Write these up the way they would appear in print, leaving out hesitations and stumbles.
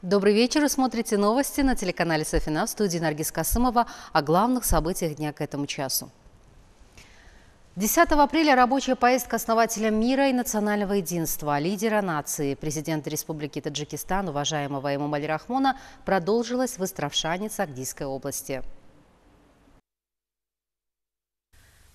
Добрый вечер. Вы смотрите новости на телеканале Софина. В студии Наргиз Касымова о главных событиях дня к этому часу. 10 апреля рабочая поездка основателя мира и национального единства, лидера нации, президента Республики Таджикистан, уважаемого Эмомали Рахмона, продолжилась в Истравшане Сагдийской области.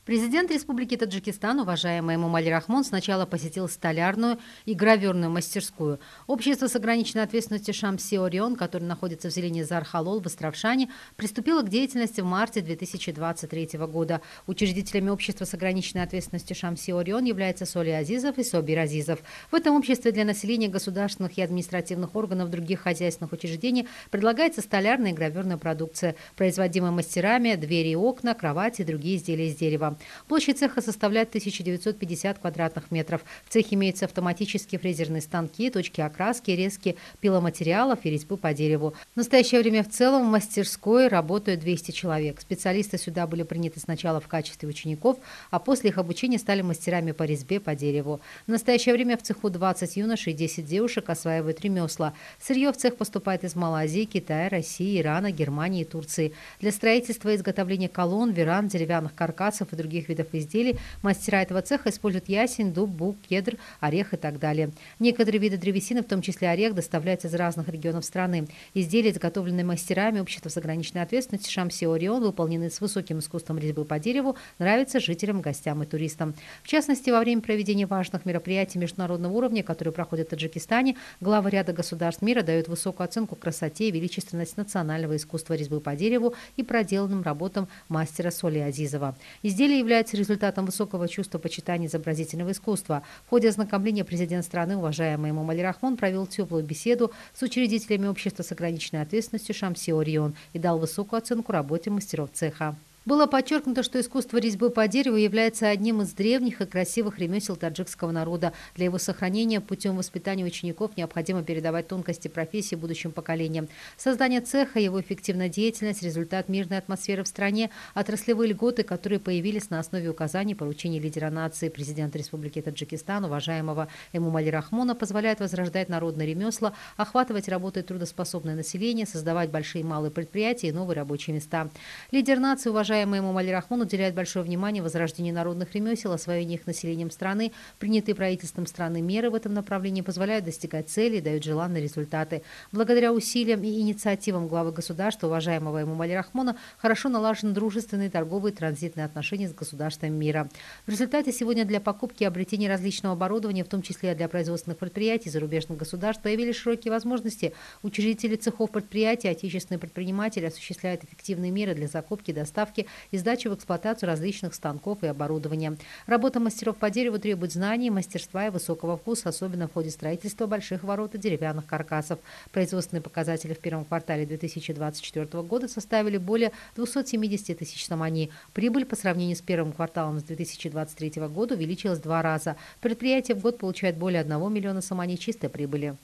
Президент Республики Таджикистан, уважаемый Эмомали Рахмон, сначала посетил столярную и граверную мастерскую. Общество с ограниченной ответственностью Шамси Орион, которое находится в селении Зар-Халол в Истравшане, приступило к деятельности в марте 2023 года. Учредителями общества с ограниченной ответственностью Шамси Орион являются Соли Азизов и Собир Азизов. В этом обществе для населения государственных и административных органов других хозяйственных учреждений предлагается столярная и граверная продукция, производимая мастерами, двери и окна, кровати и другие изделия из дерева. Площадь цеха составляет 1950 квадратных метров. В цехе имеются автоматические фрезерные станки, точки окраски, резки пиломатериалов и резьбы по дереву. В настоящее время в целом в мастерской работают 200 человек. Специалисты сюда были приняты сначала в качестве учеников, а после их обучения стали мастерами по резьбе по дереву. В настоящее время в цеху 20 юношей и 10 девушек осваивают ремесла. Сырье в цех поступает из Малайзии, Китая, России, Ирана, Германии и Турции. Для строительства и изготовления колонн, веранд, деревянных каркасов и других видов изделий мастера этого цеха используют ясень, дуб, бук, кедр, орех и так далее. Некоторые виды древесины, в том числе орех, доставляются из разных регионов страны. Изделия, изготовленные мастерами общества с ограниченной ответственностью Шамси Орион, выполнены с высоким искусством резьбы по дереву, нравятся жителям, гостям и туристам. В частности, во время проведения важных мероприятий международного уровня, которые проходят в Таджикистане, главы ряда государств мира дают высокую оценку красоте и величественности национального искусства резьбы по дереву и проделанным работам мастера Соли Азизова. Изделие является результатом высокого чувства почитания изобразительного искусства. В ходе ознакомления президент страны, уважаемый Эмомали Рахмон, провел теплую беседу с учредителями общества с ограниченной ответственностью Шамси Орион и дал высокую оценку работе мастеров цеха. Было подчеркнуто, что искусство резьбы по дереву является одним из древних и красивых ремесел таджикского народа. Для его сохранения путем воспитания учеников необходимо передавать тонкости профессии будущим поколениям. Создание цеха, его эффективная деятельность – результат мирной атмосферы в стране, отраслевые льготы, которые появились на основе указаний поручений лидера нации, президента Республики Таджикистан, уважаемого Эмомали Рахмона, позволяют возрождать народные ремесла, охватывать работой трудоспособное население, создавать большие и малые предприятия и новые рабочие места. Лидер нации, уважаемый Эмомали Рахмон, уделяет большое внимание возрождению народных ремесел, освоению их населением страны. Принятые правительством страны меры в этом направлении позволяют достигать целей и дают желанные результаты. Благодаря усилиям и инициативам главы государства, уважаемого Эмомали Рахмона, хорошо налажены дружественные торговые и транзитные отношения с государствами мира. В результате сегодня для покупки и обретения различного оборудования, в том числе для производственных предприятий зарубежных государств, появились широкие возможности. Учредители цехов предприятий, отечественные предприниматели осуществляют эффективные меры для закупки, доставки и сдачи в эксплуатацию различных станков и оборудования. Работа мастеров по дереву требует знаний, мастерства и высокого вкуса, особенно в ходе строительства больших ворот и деревянных каркасов. Производственные показатели в первом квартале 2024 года составили более 270 тысяч самани. Прибыль по сравнению с первым кварталом с 2023 года увеличилась в 2 раза. Предприятие в год получает более 1 миллиона самани чистой прибыли.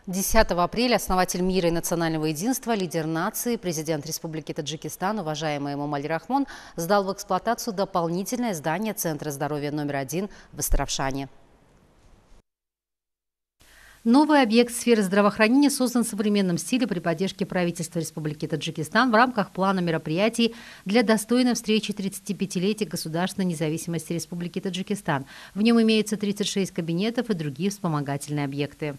10 апреля основатель мира и национального единства, лидер нации, президент Республики Таджикистан, уважаемый Эмомали Рахмон, сдал в эксплуатацию дополнительное здание Центра здоровья номер 1 в Истравшане. Новый объект сферы здравоохранения создан в современном стиле при поддержке правительства Республики Таджикистан в рамках плана мероприятий для достойной встречи 35-летия государственной независимости Республики Таджикистан. В нем имеется 36 кабинетов и другие вспомогательные объекты.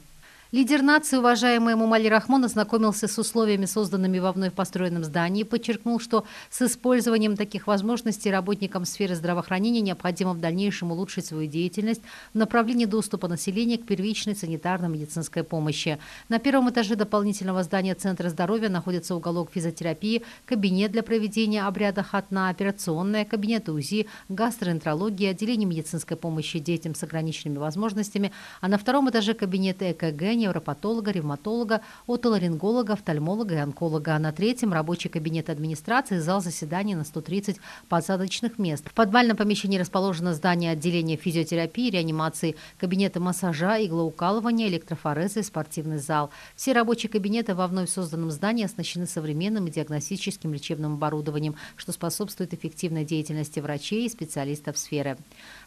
Лидер нации, уважаемый Эмомали Рахмон, ознакомился с условиями, созданными во вновь построенном здании, и подчеркнул, что с использованием таких возможностей работникам сферы здравоохранения необходимо в дальнейшем улучшить свою деятельность в направлении доступа населения к первичной санитарно-медицинской помощи. На первом этаже дополнительного здания Центра здоровья находится уголок физиотерапии, кабинет для проведения обряда хатна, операционная, кабинеты УЗИ, гастроэнтерологии, отделение медицинской помощи детям с ограниченными возможностями, а на втором этаже кабинеты ЭКГ, невропатолога, ревматолога, отоларинголога, офтальмолога и онколога. А на третьем рабочий кабинет администрации, зал заседаний на 130 посадочных мест. В подвальном помещении расположено здание отделения физиотерапии, реанимации, кабинеты массажа, иглоукалывания, электрофореза и спортивный зал. Все рабочие кабинеты во вновь созданном здании оснащены современным диагностическим лечебным оборудованием, что способствует эффективной деятельности врачей и специалистов сферы.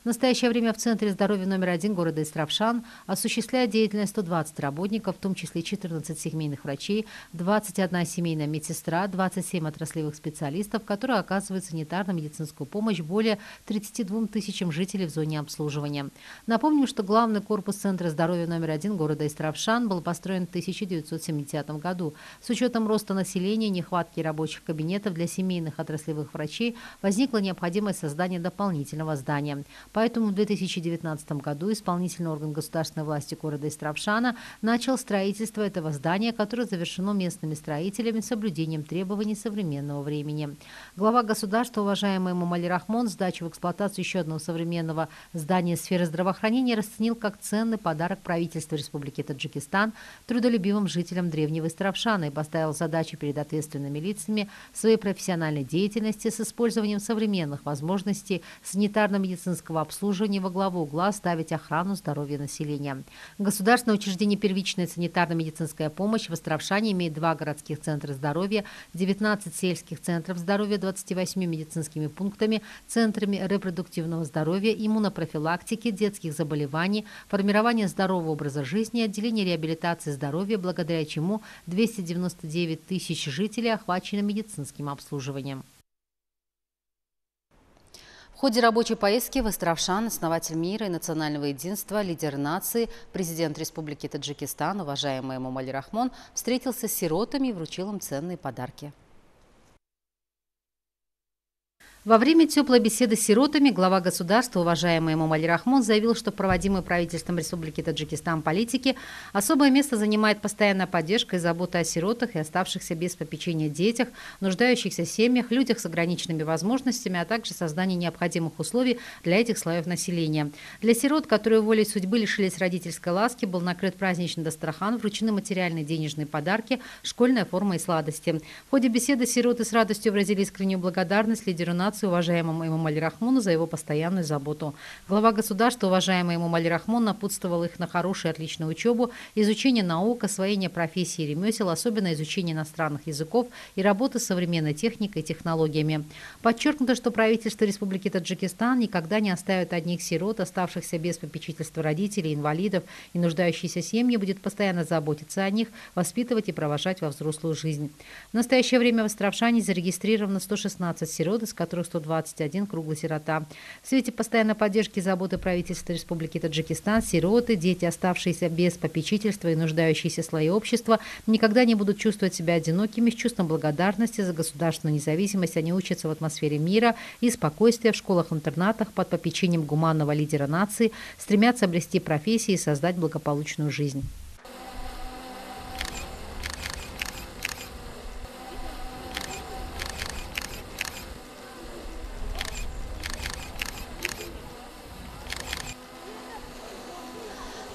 В настоящее время в Центре здоровья номер 1 города Истравшан осуществляет деятельность 120 работников, в том числе 14 семейных врачей, 21 семейная медсестра, 27 отраслевых специалистов, которые оказывают санитарно-медицинскую помощь более 32 тысячам жителей в зоне обслуживания. Напомним, что главный корпус Центра здоровья номер 1 города Истравшан был построен в 1970 году. С учетом роста населения и нехватки рабочих кабинетов для семейных отраслевых врачей возникла необходимость создания дополнительного здания. Поэтому в 2019 году исполнительный орган государственной власти города Истравшана начал строительство этого здания, которое завершено местными строителями с соблюдением требований современного времени. Глава государства, уважаемый Эмомали Рахмон, сдачу в эксплуатацию еще одного современного здания сферы здравоохранения расценил как ценный подарок правительства Республики Таджикистан трудолюбивым жителям древнего Истравшана и поставил задачу перед ответственными лицами своей профессиональной деятельности с использованием современных возможностей санитарно-медицинского обслуживания во главу угла ставить охрану здоровья населения. Государственное учреждение «Первичная санитарно-медицинская помощь» в Истравшане имеет 2 городских центра здоровья, 19 сельских центров здоровья, 28 медицинскими пунктами, центрами репродуктивного здоровья, иммунопрофилактики, детских заболеваний, формирования здорового образа жизни, отделения реабилитации здоровья, благодаря чему 299 тысяч жителей охвачены медицинским обслуживанием. В ходе рабочей поездки в Истравшан основатель мира и национального единства, лидер нации, президент Республики Таджикистан, уважаемый Эмомали Рахмон, встретился с сиротами и вручил им ценные подарки. Во время теплой беседы с сиротами глава государства, уважаемый Эмомали Рахмон, заявил, что в проводимой правительством Республики Таджикистан политике особое место занимает постоянная поддержка и забота о сиротах и оставшихся без попечения детях, нуждающихся семьях, людях с ограниченными возможностями, а также создание необходимых условий для этих слоев населения. Для сирот, которые волей судьбы лишились родительской ласки, был накрыт праздничный дастархан, вручены материальные денежные подарки, школьная форма и сладости. В ходе беседы сироты с радостью выразили искреннюю благодарность лидеру нации, уважаемому Эмомали Рахмону, за его постоянную заботу. Глава государства, уважаемый Эмомали Рахмон, напутствовал их на хорошую и отличную учебу, изучение наук, освоение профессий и ремесел, особенно изучение иностранных языков и работы с современной техникой и технологиями. Подчеркнуто, что правительство Республики Таджикистан никогда не оставит одних сирот, оставшихся без попечительства родителей, инвалидов и нуждающиеся семьи, будет постоянно заботиться о них, воспитывать и провожать во взрослую жизнь. В настоящее время в Истравшане зарегистрировано 116 сирот, из которых 121 круглый сирота. В свете постоянной поддержки и заботы правительства Республики Таджикистан сироты, дети, оставшиеся без попечительства и нуждающиеся слои общества, никогда не будут чувствовать себя одинокими. С чувством благодарности за государственную независимость они учатся в атмосфере мира и спокойствия в школах-интернатах под попечением гуманного лидера нации, стремятся обрести профессии и создать благополучную жизнь.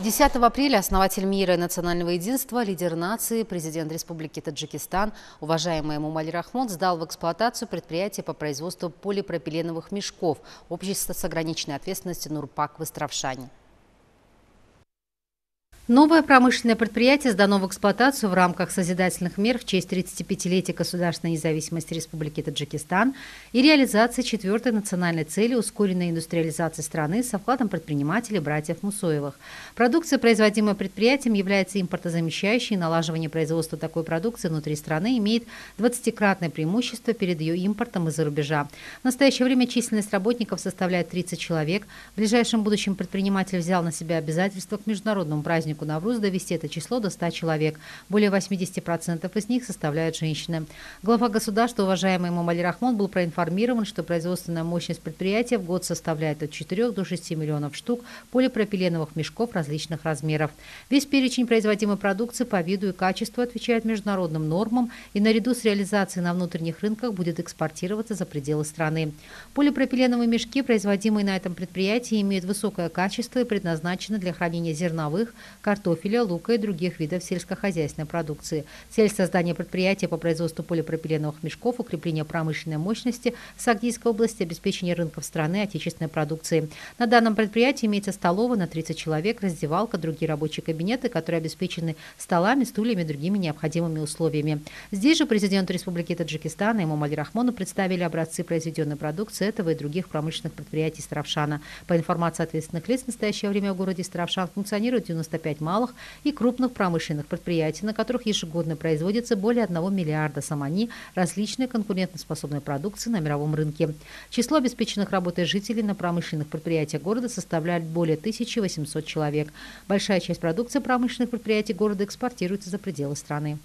10 апреля основатель мира и национального единства, лидер нации, президент Республики Таджикистан, уважаемый Эмомали Рахмон, сдал в эксплуатацию предприятие по производству полипропиленовых мешков общества с ограниченной ответственностью «Нурпак» в Истравшане. Новое промышленное предприятие сдано в эксплуатацию в рамках созидательных мер в честь 35-летия государственной независимости Республики Таджикистан и реализации 4-й национальной цели ускоренной индустриализации страны со вкладом предпринимателей братьев Мусоевых. Продукция, производимая предприятием, является импортозамещающей, и налаживание производства такой продукции внутри страны имеет 20-кратное преимущество перед ее импортом из-за рубежа. В настоящее время численность работников составляет 30 человек. В ближайшем будущем предприниматель взял на себя обязательство к международному празднику Навруз довести это число до 100 человек. Более 80% из них составляют женщины. Глава государства, уважаемый Эмомали Рахмон, был проинформирован, что производственная мощность предприятия в год составляет от 4 до 6 миллионов штук полипропиленовых мешков различных размеров. Весь перечень производимой продукции по виду и качеству отвечает международным нормам и наряду с реализацией на внутренних рынках будет экспортироваться за пределы страны. Полипропиленовые мешки, производимые на этом предприятии, имеют высокое качество и предназначены для хранения зерновых, картофеля, лука и других видов сельскохозяйственной продукции. Цель создания предприятия по производству полипропиленовых мешков, укрепление промышленной мощности в Сагдийской области, обеспечение рынков страны отечественной продукции. На данном предприятии имеется столовая на 30 человек, раздевалка, другие рабочие кабинеты, которые обеспечены столами, стульями и другими необходимыми условиями. Здесь же президенту Республики Таджикистан Эмомали Рахмону представили образцы произведенной продукции этого и других промышленных предприятий Истравшана. По информации ответственных лиц, в настоящее время в городе Истравшан функционирует 95 малых и крупных промышленных предприятий, на которых ежегодно производится более 1 миллиарда самани различной конкурентоспособной продукции на мировом рынке. Число обеспеченных работой жителей на промышленных предприятиях города составляет более 1800 человек. Большая часть продукции промышленных предприятий города экспортируется за пределы страны.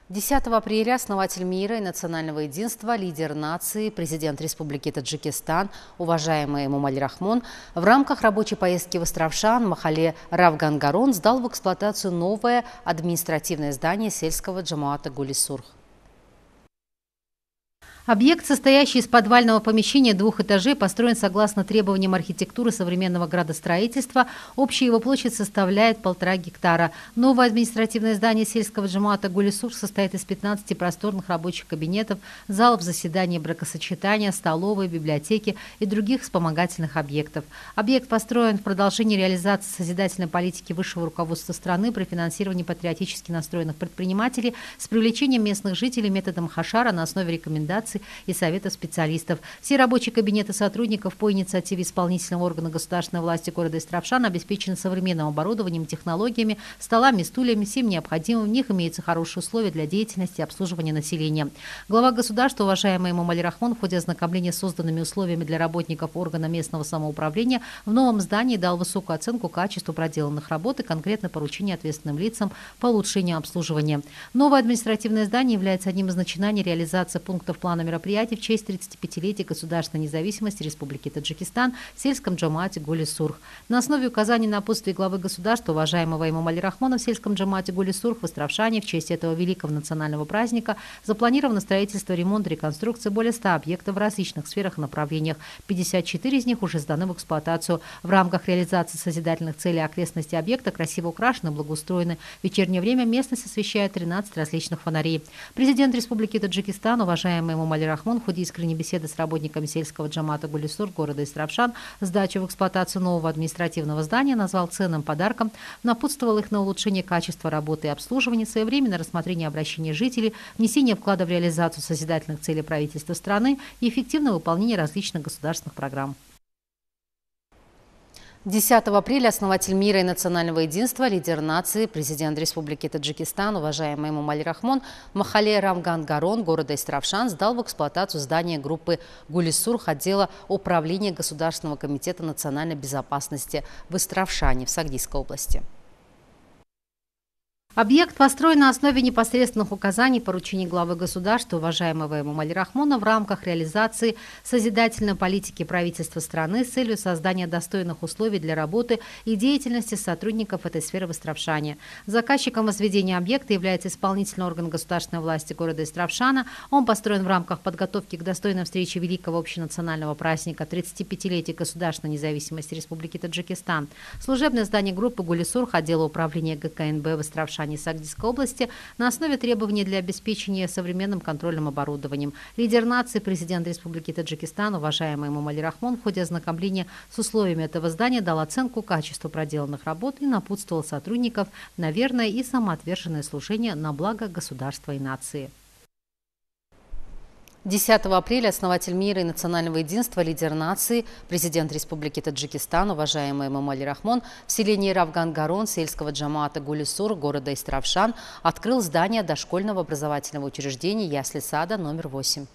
10 апреля основатель мира и национального единства, лидер нации, президент Республики Таджикистан, уважаемый Эмомали Рахмон, в рамках рабочей поездки в Истравшан, Махале Равгангарон, сдал в эксплуатацию новое административное здание сельского джамаата Гули-Сурх. Объект, состоящий из подвального помещения 2 этажей, построен согласно требованиям архитектуры современного градостроительства. Общая его площадь составляет 1,5 гектара. Новое административное здание сельского джамаата Гули-Сурх состоит из 15 просторных рабочих кабинетов, залов заседаний, бракосочетания, столовой, библиотеки и других вспомогательных объектов. Объект построен в продолжении реализации созидательной политики высшего руководства страны при финансировании патриотически настроенных предпринимателей с привлечением местных жителей методом хашара на основе рекомендаций и советов специалистов. Все рабочие кабинеты сотрудников по инициативе исполнительного органа государственной власти города Истравшан обеспечены современным оборудованием, технологиями, столами, стульями, всем необходимым. В них имеются хорошие условия для деятельности и обслуживания населения. Глава государства, уважаемый Эмомали Рахмон, в ходе ознакомления с созданными условиями для работников органа местного самоуправления в новом здании дал высокую оценку качеству проделанных работ и конкретно поручение ответственным лицам по улучшению обслуживания. Новое административное здание является одним из начинаний реализации пунктов плана мероприятий в честь 35-летия государственной независимости Республики Таджикистан в сельском джамаате Гули-Сурх. На основе указаний напутствия главы государства, уважаемого Эмомали Рахмона, в сельском джамаате Гули-Сурх в Истравшане в честь этого великого национального праздника запланировано строительство, ремонт, реконструкция более 100 объектов в различных сферах и направлениях. 54 из них уже сданы в эксплуатацию. В рамках реализации созидательных целей окрестности объекта красиво украшены, благоустроены. В вечернее время местность освещает 13 различных фонарей. Президент Республики Таджикистан, уважаемый Эмомали Рахмон, в ходе искренней беседы с работниками сельского джамаата Гули-Сурх города Истравшан сдачу в эксплуатацию нового административного здания назвал ценным подарком, напутствовал их на улучшение качества работы и обслуживания, своевременное рассмотрение обращений жителей, внесение вклада в реализацию созидательных целей правительства страны и эффективное выполнение различных государственных программ. 10 апреля основатель мира и национального единства, лидер нации, президент Республики Таджикистан, уважаемый Эмомали Рахмон, в Махале Равгангарон города Истравшан сдал в эксплуатацию здание группы Гули-Сурх отдела управления Государственного комитета национальной безопасности в Истравшане в Сагдийской области. Объект построен на основе непосредственных указаний поручений главы государства, уважаемого Эмомали Рахмона, в рамках реализации созидательной политики правительства страны с целью создания достойных условий для работы и деятельности сотрудников этой сферы в Истравшане. Заказчиком возведения объекта является исполнительный орган государственной власти города Истравшана. Он построен в рамках подготовки к достойной встрече великого общенационального праздника 35-летия государственной независимости Республики Таджикистан. Служебное здание группы Гули-Сурх отдела управления ГКНБ в Истравшане Сагдийской области на основе требований для обеспечения современным контрольным оборудованием. Лидер нации, президент Республики Таджикистан, уважаемый Эмомали Рахмон, в ходе ознакомления с условиями этого здания дал оценку качеству проделанных работ и напутствовал сотрудников на верное и самоотверженное служение на благо государства и нации. 10 апреля основатель мира и национального единства, лидер нации, президент Республики Таджикистан, уважаемый Эмомали Рахмон, в селении Равгангарон сельского джамаата Гули-Сурх города Истравшан открыл здание дошкольного образовательного учреждения ясли-сада номер 8.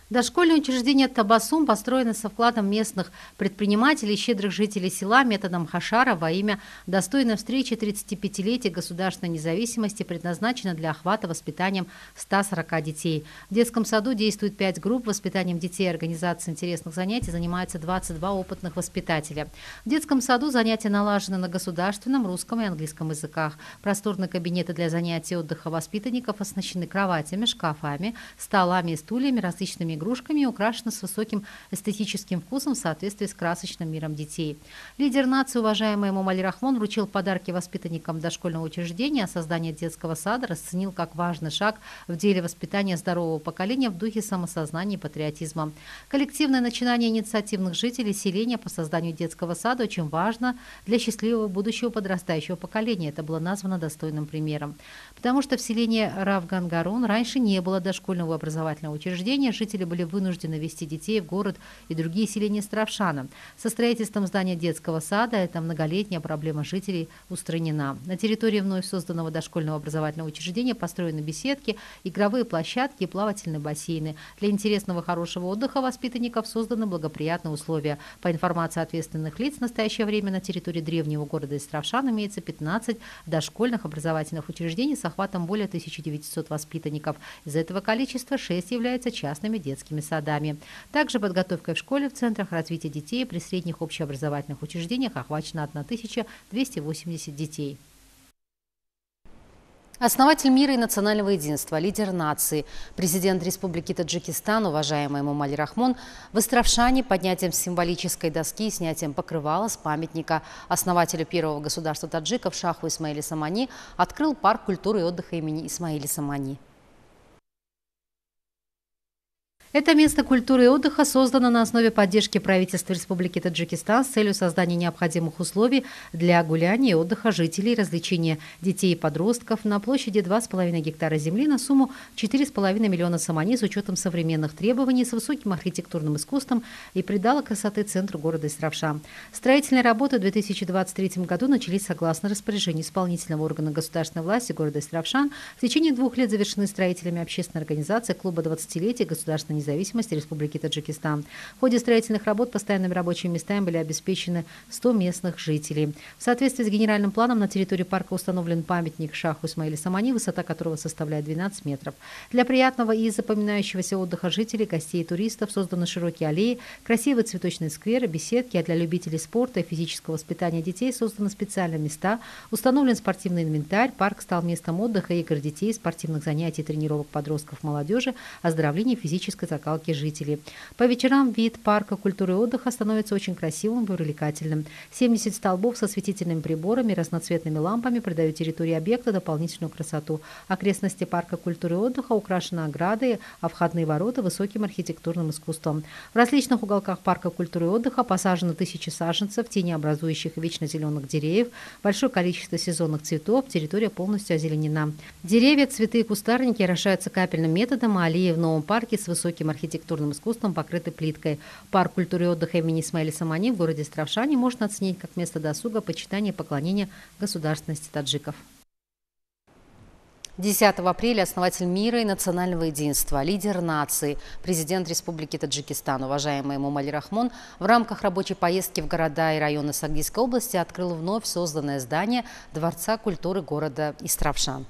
Дошкольное учреждение «Табасум» построено со вкладом местных предпринимателей и щедрых жителей села методом хашара во имя достойной встречи 35-летия государственной независимости, предназначено для охвата воспитанием 140 детей. В детском саду действует 5 групп. Воспитанием детей и организацией интересных занятий занимаются 22 опытных воспитателя. В детском саду занятия налажены на государственном, русском и английском языках. Просторные кабинеты для занятий и отдыха воспитанников оснащены кроватями, шкафами, столами и стульями, различными игрушками и украшено с высоким эстетическим вкусом в соответствии с красочным миром детей. Лидер нации, уважаемый Эмомали Рахмон, вручил подарки воспитанникам дошкольного учреждения, а создание детского сада расценил как важный шаг в деле воспитания здорового поколения в духе самосознания и патриотизма. Коллективное начинание инициативных жителей селения по созданию детского сада очень важно для счастливого будущего подрастающего поколения. Это было названо достойным примером. Потому что в селении Равгангарун раньше не было дошкольного образовательного учреждения, жители были вынуждены вести детей в город и другие селения Истравшана. Со строительством здания детского сада эта многолетняя проблема жителей устранена. На территории вновь созданного дошкольного образовательного учреждения построены беседки, игровые площадки и плавательные бассейны. Для интересного хорошего отдыха воспитанников созданы благоприятные условия. По информации ответственных лиц, в настоящее время на территории древнего города Истравшан имеется 15 дошкольных образовательных учреждений с охватом более 1900 воспитанников. Из этого количества 6 являются частными детскими садами. Также подготовкой в школе в центрах развития детей при средних общеобразовательных учреждениях охвачено 1280 детей. Основатель мира и национального единства, лидер нации, президент Республики Таджикистан, уважаемый Эмомали Рахмон, в Истравшане поднятием символической доски и снятием покрывала с памятника основателю первого государства таджиков Шаху Исмаиле Самани открыл парк культуры и отдыха имени Исмаиля Самани. Это место культуры и отдыха создано на основе поддержки правительства Республики Таджикистан с целью создания необходимых условий для гуляния и отдыха жителей, развлечения детей и подростков на площади 2,5 гектара земли на сумму 4,5 миллиона самани с учетом современных требований, с высоким архитектурным искусством и придало красоты центру города Истравшан. Строительные работы в 2023 году начались согласно распоряжению исполнительного органа государственной власти города Истравшан. В течение 2 лет завершены строителями общественной организации клуба 20-летия государственной независимости Республики Таджикистан. В ходе строительных работ постоянными рабочими местами были обеспечены 100 местных жителей. В соответствии с генеральным планом на территории парка установлен памятник Шаху Исмаиле Самани, высота которого составляет 12 метров. Для приятного и запоминающегося отдыха жителей, гостей и туристов созданы широкие аллеи, красивые цветочные скверы, беседки, а для любителей спорта и физического воспитания детей созданы специальные места, установлен спортивный инвентарь, парк стал местом отдыха и игр детей, спортивных занятий, тренировок подростков, молодежи, оздоровления физической закалки жителей. По вечерам вид парка культуры и отдыха становится очень красивым и привлекательным. 70 столбов со светительными приборами и разноцветными лампами придают территории объекта дополнительную красоту. Окрестности парка культуры и отдыха украшены оградой, а входные ворота высоким архитектурным искусством. В различных уголках парка культуры и отдыха посажено тысячи саженцев, тенеобразующих и вечно зеленых деревьев, большое количество сезонных цветов, территория полностью озеленена. Деревья, цветы и кустарники орошаются капельным методом, а аллеи в новом парке с высоким архитектурным искусством покрыты плиткой. Парк культуры и отдыха имени Исмаиля Самани в городе Истравшане можно оценить как место досуга, почитания и поклонения государственности таджиков. 10 апреля основатель мира и национального единства, лидер нации, президент Республики Таджикистан, уважаемый Эмомали Рахмон, в рамках рабочей поездки в города и районы Сагдийской области открыл вновь созданное здание Дворца культуры города Истравшан.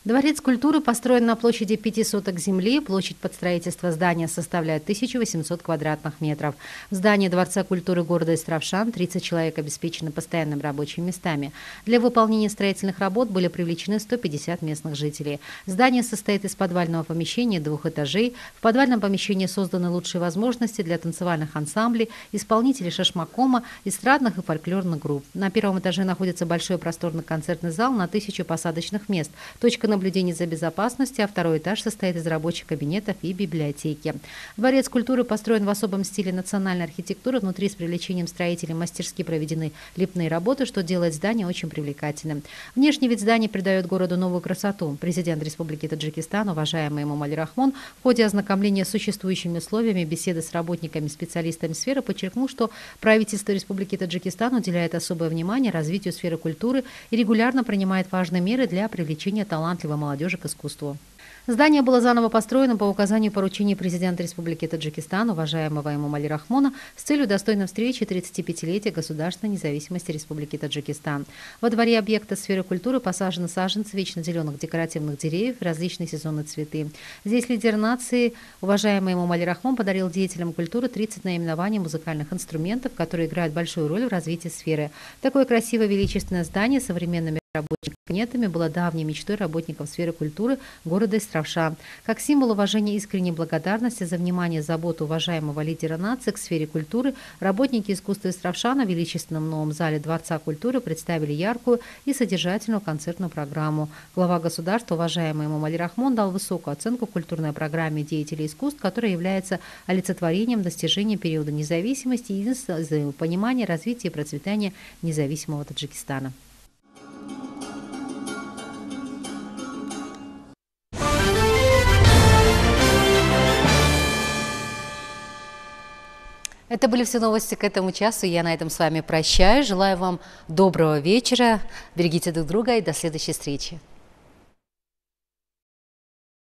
Дворец культуры построен на площади 5 соток земли. Площадь под строительство здания составляет 1800 квадратных метров. В здании Дворца культуры города Истравшан 30 человек обеспечены постоянными рабочими местами. Для выполнения строительных работ были привлечены 150 местных жителей. Здание состоит из подвального помещения 2 этажей. В подвальном помещении созданы лучшие возможности для танцевальных ансамблей, исполнителей шашмакома, эстрадных и фольклорных групп. На 1-м этаже находится большой просторный концертный зал на 1000 посадочных мест. Точка наблюдения за безопасностью, а 2-й этаж состоит из рабочих кабинетов и библиотеки. Дворец культуры построен в особом стиле национальной архитектуры. Внутри с привлечением строителей мастерски проведены лепные работы, что делает здание очень привлекательным. Внешний вид здания придает городу новую красоту. Президент Республики Таджикистан, уважаемый Эмомали Рахмон, в ходе ознакомления с существующими условиями беседы с работниками, специалистами сферы подчеркнул, что правительство Республики Таджикистан уделяет особое внимание развитию сферы культуры и регулярно принимает важные меры для привлечения талантливых молодежи к искусству. Здание было заново построено по указанию поручения президента Республики Таджикистан, уважаемого Эмомали Рахмона, с целью достойной встречи 35-летия государственной независимости Республики Таджикистан. Во дворе объекта сферы культуры посажены саженцы вечно зеленых декоративных деревьев, различные сезонные цветы. Здесь лидер нации, уважаемый Эмомали Рахмон, подарил деятелям культуры 30 наименований музыкальных инструментов, которые играют большую роль в развитии сферы. Такое красивое величественное здание с современными рабочими кабинетами была давней мечтой работников сферы культуры города Истравша. Как символ уважения и искренней благодарности за внимание и заботу уважаемого лидера нации к сфере культуры, работники искусства Истравша на величественном новом зале Дворца культуры представили яркую и содержательную концертную программу. Глава государства, уважаемый Эмомали Рахмон, дал высокую оценку культурной программе деятелей искусств, которая является олицетворением достижения периода независимости и взаимопонимания, развития и процветания независимого Таджикистана. Это были все новости к этому часу. Я на этом с вами прощаюсь. Желаю вам доброго вечера. Берегите друг друга и до следующей встречи.